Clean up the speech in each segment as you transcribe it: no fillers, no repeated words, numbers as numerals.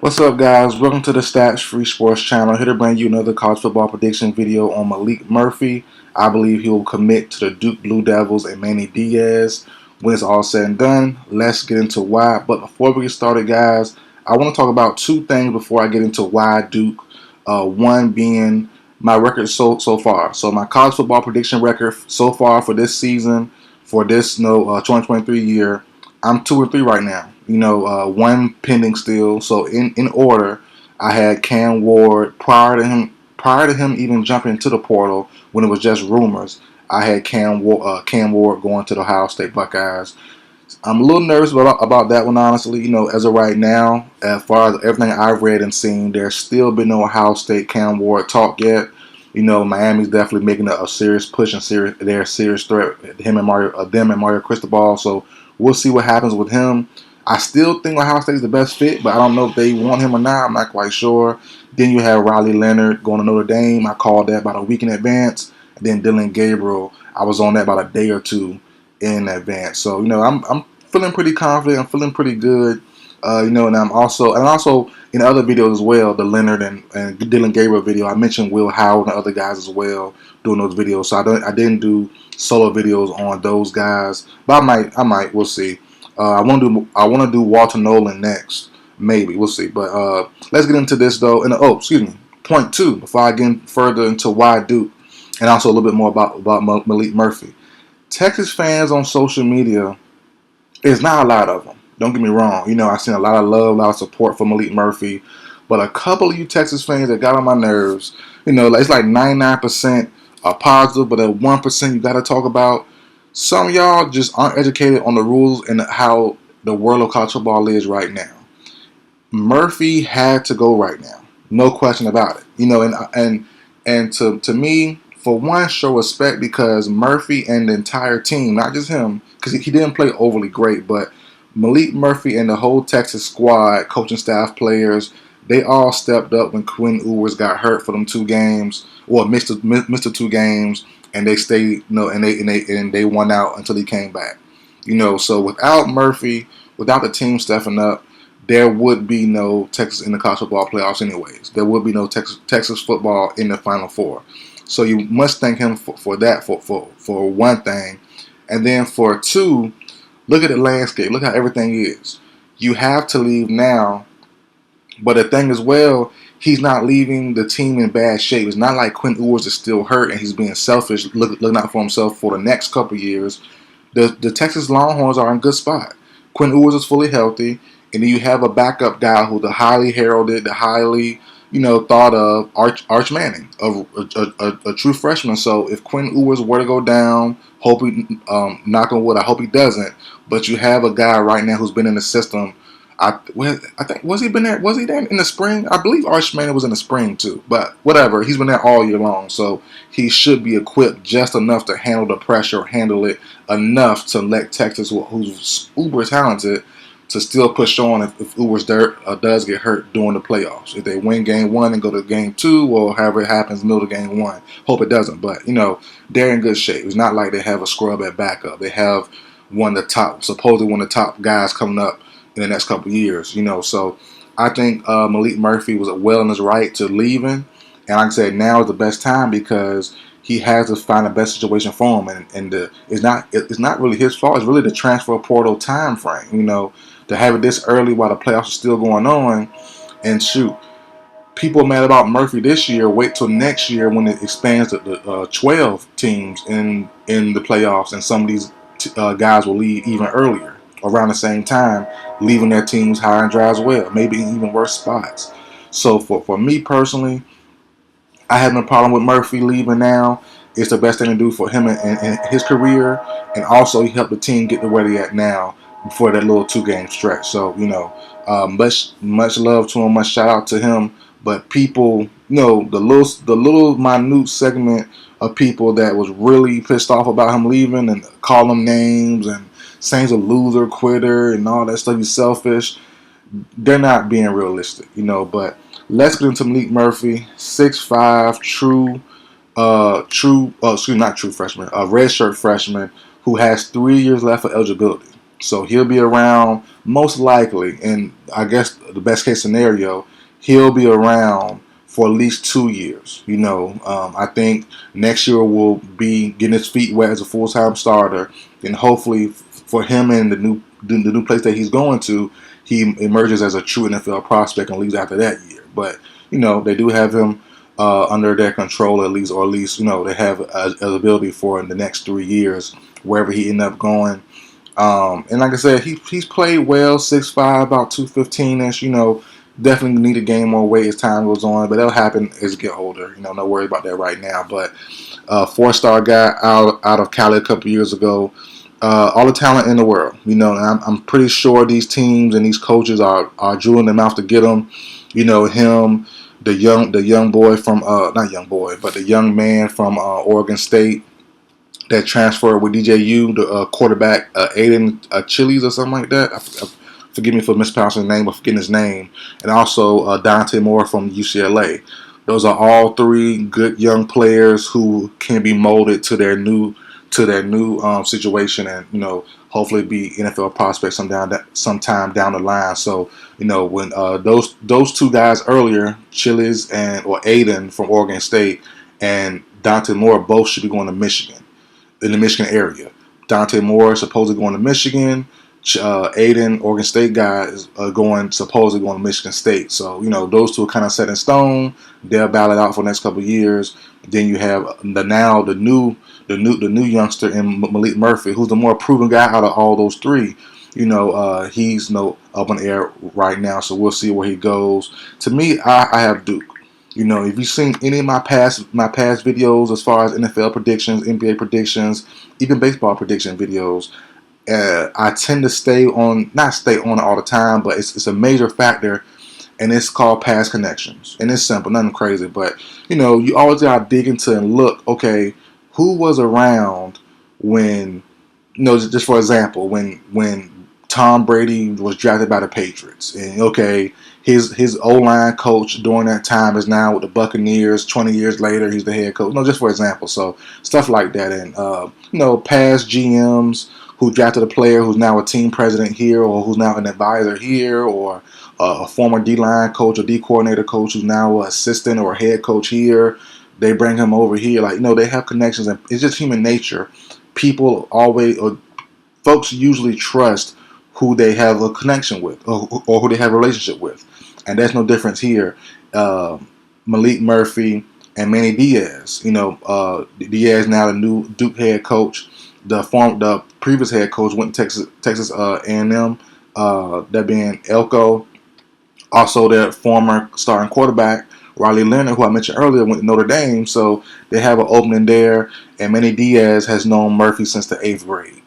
What's up, guys? Welcome to the Stats Free Sports Channel. Here to bring you another college football prediction video on Maalik Murphy. I believe he will commit to the Duke Blue Devils and Manny Diaz when it's all said and done. Let's get into why. But before we get started, guys, I want to talk about two things before I get into why Duke. One being my record so far. So my college football prediction record so far for this season, for this 2023 year, I'm 2-3 right now. One pending still. So in order, I had Cam Ward prior to him even jumping into the portal when it was just rumors. I had Cam Ward going to the Ohio State Buckeyes. I'm a little nervous about that one, honestly. As of right now, as far as everything I've read and seen, there's still been no Ohio State Cam Ward talk yet. Miami's definitely making a serious push and they're a serious threat. Them and Mario Cristobal. So we'll see what happens with him. I still think Ohio State is the best fit, but I don't know if they want him or not. I'm not quite sure. Then you have Riley Leonard going to Notre Dame. I called that about a week in advance. And then Dylan Gabriel, I was on that about a day or two in advance. So I'm feeling pretty confident. I'm feeling pretty good. And I'm also in other videos as well, the Leonard and Dylan Gabriel video. I mentioned Will Howard and other guys as well doing those videos. So I didn't do solo videos on those guys, but I might. We'll see. I want to do Walter Nolan next. Maybe we'll see. But let's get into this though. And point two before I get further into why Duke, and also a little bit more about Maalik Murphy. Texas fans on social media, there's not a lot of them. Don't get me wrong. I've seen a lot of love, a lot of support for Maalik Murphy, but a couple of you Texas fans that got on my nerves. It's like 99% are positive, but that 1% you got to talk about. Some of y'all just aren't educated on the rules and how the world of college football is right now. Murphy had to go right now, no question about it. And to me, for one, show respect because Murphy and the entire team, not just him, because he didn't play overly great, but Maalik Murphy and the whole Texas squad, coaching staff, players, they all stepped up when Quinn Ewers got hurt for them 2 games, or missed the 2 games, and they stayed, and they won out until he came back. So without Murphy, without the team stepping up, there would be no Texas in the college football playoffs anyways. There would be no Texas football in the Final Four. So you must thank him for that, for one thing. And then for two, look at the landscape. Look how everything is. You have to leave now. But the thing as well, he's not leaving the team in bad shape. It's not like Quinn Ewers is still hurt and he's being selfish, looking out for himself for the next couple of years. The Texas Longhorns are in a good spot. Quinn Ewers is fully healthy. And then you have a backup guy who's the highly heralded, the highly thought of Arch Manning, a true freshman. So if Quinn Ewers were to go down, knock on wood, I hope he doesn't. But you have a guy right now who's been in the system. I think was he there in the spring? I believe Arch Manning was in the spring too. But whatever, he's been there all year long, so he should be equipped just enough to handle the pressure, handle it enough to let Texas, who's uber talented, to still push on if Ewers does get hurt during the playoffs. If they win game 1 and go to game 2, or however it happens, middle of game 1. Hope it doesn't, but they're in good shape. It's not like they have a scrub at backup. They have supposedly one of the top guys coming up in the next couple of years. So I think Maalik Murphy was well in his right to leaving, and like I said, now is the best time because he has to find the best situation for him, and it's not really his fault. It's really the transfer portal time frame. To have it this early while the playoffs are still going on, and shoot, people are mad about Murphy this year. Wait till next year when it expands to 12 teams in the playoffs, and some of these guys will leave even earlier, around the same time, leaving their teams high and dry as well, maybe in even worse spots. So for me personally, I have no problem with Murphy leaving now. It's the best thing to do for him and his career, and also he helped the team get to where they at now before that little 2-game stretch. So much love to him, much shout out to him. But people, the little minute segment of people that was really pissed off about him leaving and call him names and saying he's a loser, quitter, and all that stuff, he's selfish. They're not being realistic, But let's get into Maalik Murphy, 6'5", not true freshman, a redshirt freshman who has 3 years left for eligibility. So he'll be around most likely, and I guess the best case scenario, he'll be around for at least 2 years. I think next year will be getting his feet wet as a full time starter, and hopefully for him and the new place that he's going to, he emerges as a true NFL prospect and leaves after that year. But they do have him under their control at least, or at least they have eligibility for in the next 3 years wherever he end up going. And like I said, he's played well, 6'5", about 215ish. Definitely need to gain more weight as time goes on, but that'll happen as you get older. No worry about that right now. But 4-star guy out of Cali a couple years ago. All the talent in the world. And I'm pretty sure these teams and these coaches are drooling them out to get him. Him, the young boy from not young boy, but the young man from Oregon State that transferred with DJU, the quarterback Aiden Chiles or something like that. Forgive me for mispronouncing his name, but forgetting his name. And also Dante Moore from UCLA. Those are all three good young players who can be molded to their new situation, and hopefully be NFL prospects sometime down the line. So when those two guys earlier, Chiles or Aiden from Oregon State and Dante Moore, both should be going to Michigan, in the Michigan area. Dante Moore is supposedly going to Michigan. Aiden, Oregon State guy, is supposedly going to Michigan State. So those two are kind of set in stone. They'll battle it out for the next couple of years. Then you have the new youngster in Maalik Murphy, who's the more proven guy out of all those three. He's up in the air right now, so we'll see where he goes. To me, I have Duke. If you've seen any of my past videos as far as NFL predictions, NBA predictions, even baseball prediction videos, I tend to not stay on it all the time, but it's a major factor, and it's called past connections. And it's simple, nothing crazy, but you always gotta dig into and look. Okay, who was around when? Just for example, when Tom Brady was drafted by the Patriots, and okay, his O-line coach during that time is now with the Buccaneers. 20 years later, he's the head coach. Just for example. So stuff like that, and past GMs who drafted a player who's now a team president here, or who's now an advisor here, or a former D-line coach or D-coordinator coach who's now an assistant or a head coach here. They bring him over here. They have connections, and it's just human nature. People always, or folks usually trust who they have a connection with, or who they have a relationship with. And there's no difference here. Maalik Murphy and Manny Diaz. Diaz now the new Duke head coach. The previous head coach went to Texas A&M. That being Elko. Also, their former starting quarterback Riley Leonard, who I mentioned earlier, went to Notre Dame. So they have an opening there. And Manny Diaz has known Murphy since the 8th grade.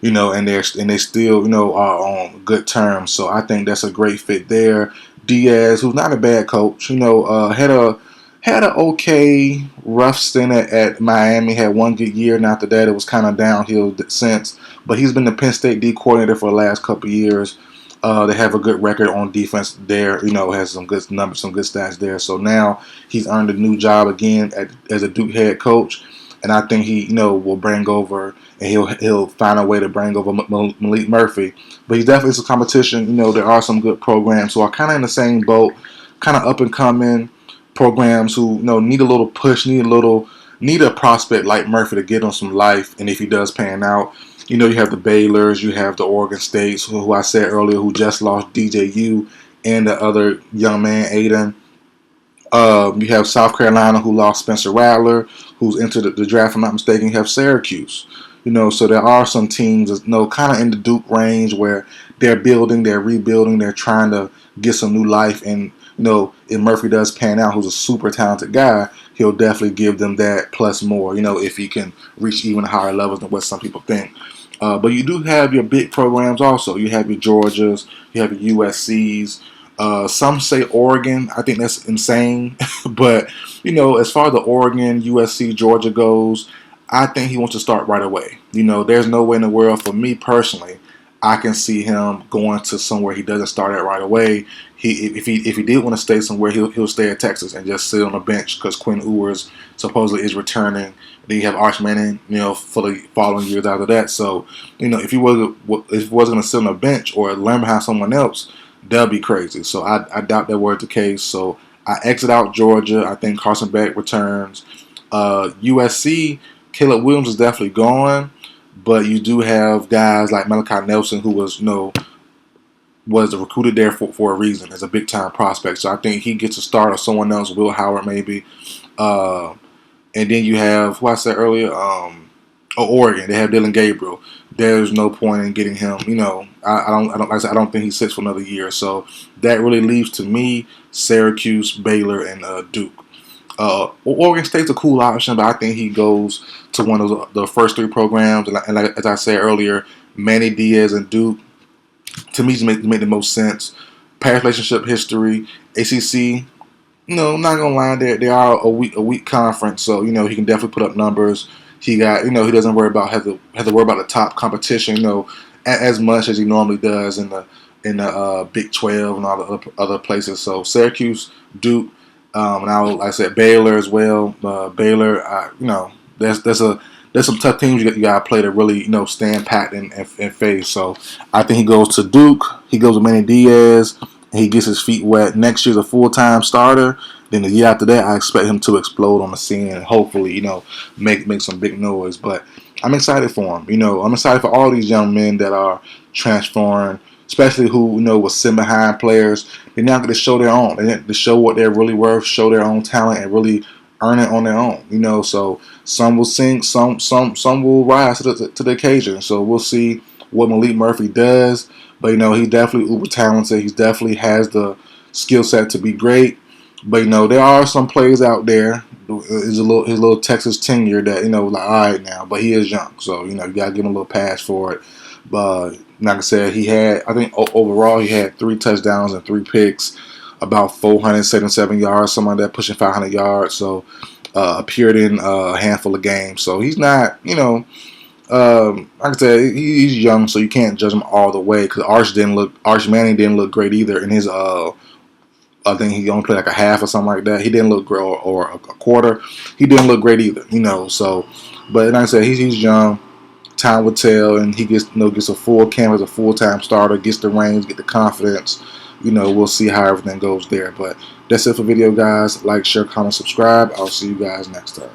And they still are on good terms. So I think that's a great fit there. Diaz, who's not a bad coach, had an okay rough stint at Miami. Had one good year, and after that it was kind of downhill since. But he's been the Penn State D coordinator for the last couple of years. They have a good record on defense there. Has some good numbers, some good stats there. So now he's earned a new job again as a Duke head coach. And I think he, will bring over, and he'll find a way to bring over Maalik Murphy. But he's definitely some competition. There are some good programs who are kind of in the same boat, kind of up and coming programs who need a little push, need a prospect like Murphy to get on some life. And if he does pan out, you have the Baylors, you have the Oregon States, who I said earlier, who just lost DJU and the other young man, Aiden. You have South Carolina, who lost Spencer Rattler, who's entered the draft, if I'm not mistaken. You have Syracuse. So there are some teams, kind of in the Duke range where they're building, they're rebuilding, they're trying to get some new life. And, if Murphy does pan out, who's a super talented guy, he'll definitely give them that plus more, if he can reach even higher levels than what some people think. But you do have your big programs also. You have your Georgias, you have your USCs. Some say Oregon. I think that's insane. But, as far as the Oregon, USC, Georgia goes, I think he wants to start right away. There's no way in the world for me personally. I can see him going to somewhere he doesn't start at right away. If he did want to stay somewhere, he'll stay at Texas and just sit on the bench because Quinn Ewers supposedly is returning. Then you have Arch Manning, for the following years after that. So, if he wasn't going to sit on the bench or learn behind someone else, that'd be crazy. So I doubt that were the case. So I exit out Georgia. I think Carson Beck returns. USC, Caleb Williams is definitely gone. But you do have guys like Malachi Nelson, who was recruited there for a reason as a big time prospect. So I think he gets a start, or someone else, Will Howard maybe. And then you have who I said earlier, Oregon. They have Dylan Gabriel. There's no point in getting him. I don't think he sits for another year. So that really leaves to me Syracuse, Baylor, and Duke. Oregon State's a cool option, but I think he goes to one of the first three programs. And like, as I said earlier, Manny Diaz and Duke, to me, just make the most sense. Past relationship history, ACC. Not gonna lie, they are a weak conference, so he can definitely put up numbers. He got he doesn't have to worry about the top competition, as much as he normally does in the Big 12 and all the other places. So Syracuse, Duke. And like I said, Baylor as well. Baylor, there's some tough teams you got to play to really stand pat and face. So I think he goes to Duke. He goes to Manny Diaz. And he gets his feet wet. Next year's a full-time starter. Then the year after that, I expect him to explode on the scene and hopefully make some big noise. But I'm excited for him. I'm excited for all these young men that are transferring, especially who was sitting behind players. They're now going to show their own. They have to show what they're really worth, show their own talent, and really earn it on their own. So some will sing, some will rise to the occasion. So we'll see what Maalik Murphy does. But he's definitely uber talented. He definitely has the skill set to be great. But there are some players out there. His little Texas tenure that like, all right now, but he is young, so you gotta give him a little pass for it. But like I said, I think overall he had 3 touchdowns and 3 picks, about 477 yards, something like that, pushing 500 yards. So appeared in a handful of games. So he's not, like I said, he's young, so you can't judge him all the way. Because Arch Manning didn't look great either in his. I think he only played like a half or something like that. He didn't look great, or a quarter. He didn't look great either. So, but like I said, he's young. Time will tell, and he gets a full camp as a full-time starter, gets the reins, get the confidence. We'll see how everything goes there. But that's it for the video, guys. Like, share, comment, subscribe. I'll see you guys next time.